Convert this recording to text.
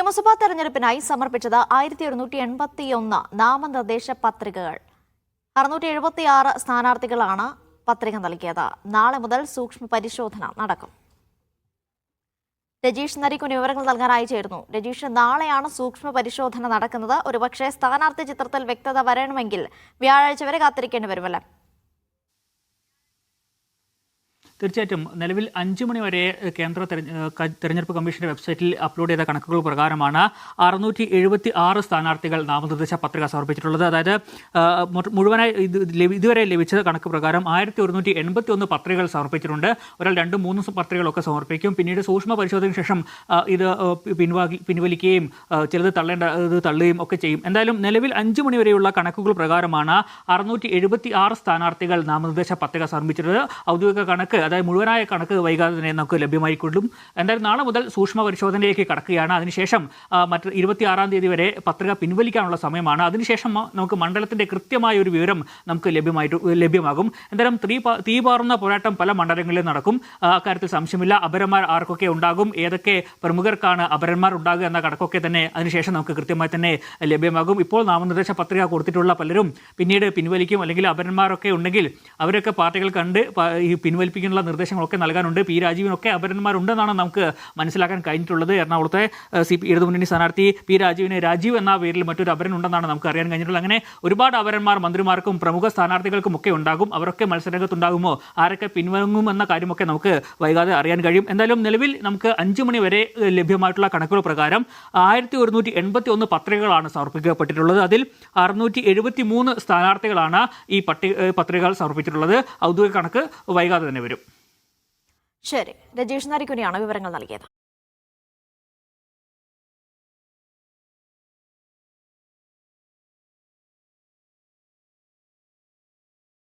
നിയമസഭാ തെരഞ്ഞെടുപ്പിനായി സമർപ്പിച്ചത് 1181 നാമനിർദ്ദേശ പത്രികകൾ. 676 സ്ഥാനാർത്ഥികളാണ് പത്രിക നൽകിയത്. നാളെ മുതൽ സൂക്ഷ്മ പരിശോധന നടക്കും. രജീഷ് നരിക്കുനി വിവരങ്ങൾ നൽകാനായി ചേരുന്നു. രജീഷ്, നാളെയാണ് സൂക്ഷ്മ പരിശോധന നടക്കുന്നത്. ഒരുപക്ഷെ സ്ഥാനാർത്ഥി ചിത്രത്തിൽ വ്യക്തത വരണമെങ്കിൽ വ്യാഴാഴ്ച വരെ കാത്തിരിക്കേണ്ടി വരുമല്ലേ? തീർച്ചയായിട്ടും നിലവിൽ 5 മണി വരെ കേന്ദ്ര തെരഞ്ഞെടുപ്പ് കമ്മീഷന്റെ വെബ്സൈറ്റിൽ അപ്ലോഡ് ചെയ്ത കണക്കുകൾ പ്രകാരമാണ് 676 സ്ഥാനാർത്ഥികൾ നാമനിർദ്ദേശ പത്രിക സമർപ്പിച്ചിട്ടുള്ളത്. അതായത് മുഴുവനായി ഇതുവരെ ലഭിച്ച കണക്ക് പ്രകാരം 1181 പത്രികകൾ സമർപ്പിച്ചിട്ടുണ്ട്. ഒരാൾ 2-3 പത്രികകളൊക്കെ സമർപ്പിക്കും. പിന്നീട് സൂക്ഷ്മ പരിശോധനയ്ക്ക് ശേഷം ഇത് പിൻവലിക്കുകയും ചിലത് തള്ളുകയും ഒക്കെ ചെയ്യും. എന്തായാലും നിലവിൽ 5 മണി വരെയുള്ള കണക്കുകൾ പ്രകാരമാണ് 676 സ്ഥാനാർത്ഥികൾ നാമനിർദ്ദേശ പത്രിക സമർപ്പിച്ചിട്ടുള്ളത്. ഔദ്യോഗിക കണക്ക്, അതായത് മുഴുവനായ കണക്ക് വൈകാതെ തന്നെ നമുക്ക് ലഭ്യമായിക്കൊള്ളും. എന്തായാലും നാളെ മുതൽ സൂക്ഷ്മ പരിശോധനയിലേക്ക് കടക്കുകയാണ്. അതിനുശേഷം 26-ാം തീയതി വരെ പത്രിക പിൻവലിക്കാനുള്ള സമയമാണ്. അതിനുശേഷം നമുക്ക് മണ്ഡലത്തിന്റെ കൃത്യമായ ഒരു വിവരം നമുക്ക് ലഭ്യമാകും. എന്തായാലും തീപാറുന്ന പോരാട്ടം പല മണ്ഡലങ്ങളിലും നടക്കും. അക്കാര്യത്തിൽ സംശയമില്ല. അപരന്മാർ ആർക്കൊക്കെ ഉണ്ടാകും, ഏതൊക്കെ പ്രമുഖർക്കാണ് അപരന്മാർ ഉണ്ടാകുക എന്ന കണക്കൊക്കെ തന്നെ അതിനുശേഷം നമുക്ക് കൃത്യമായി തന്നെ ലഭ്യമാകും. ഇപ്പോൾ നാമനിർദ്ദേശ പത്രിക കൊടുത്തിട്ടുള്ള പലരും പിന്നീട് പിൻവലിക്കും. അല്ലെങ്കിൽ അപരന്മാരൊക്കെ ഉണ്ടെങ്കിൽ അവരൊക്കെ പാർട്ടികൾ കണ്ട് ഈ പിൻവലിപ്പിക്കുന്ന നിർദ്ദേശങ്ങളൊക്കെ നൽകാനുണ്ട്. പി രാജീവിനൊക്കെ അപരന്മാരുണ്ടെന്നാണ് നമുക്ക് മനസ്സിലാക്കാൻ കഴിഞ്ഞിട്ടുള്ളത്. എറണാകുളത്തെ ഇടതുമുന്നണി സ്ഥാനാർത്ഥി പി രാജീവിന് രാജീവ് എന്ന പേരിൽ മറ്റൊരു അപരൻ ഉണ്ടെന്നാണ് നമുക്ക് അറിയാൻ കഴിഞ്ഞിട്ടുള്ളത്. അങ്ങനെ ഒരുപാട് അപരന്മാർ മന്ത്രിമാർക്കും പ്രമുഖ സ്ഥാനാർത്ഥികൾക്കും ഒക്കെ ഉണ്ടാകും. അവരൊക്കെ മത്സരരംഗത്തുണ്ടാകുമോ, ആരൊക്കെ പിൻവങ്ങുമെന്ന കാര്യമൊക്കെ നമുക്ക് വൈകാതെ അറിയാൻ കഴിയും. എന്തായാലും നിലവിൽ നമുക്ക് 5 മണി വരെ ലഭ്യമായിട്ടുള്ള കണക്കുകൾ പ്രകാരം 1181 പത്രികകളാണ് സമർപ്പിക്കപ്പെട്ടിട്ടുള്ളത്. അതിൽ 673 സ്ഥാനാർത്ഥികളാണ് ഈ പത്രികകൾ സമർപ്പിച്ചിട്ടുള്ളത്. ഔദ്യോഗിക കണക്ക് വൈകാതെ തന്നെ വരും. ശരി, രജീഷ് നരിക്കുനിയാണ് വിവരങ്ങൾ നൽകിയത്.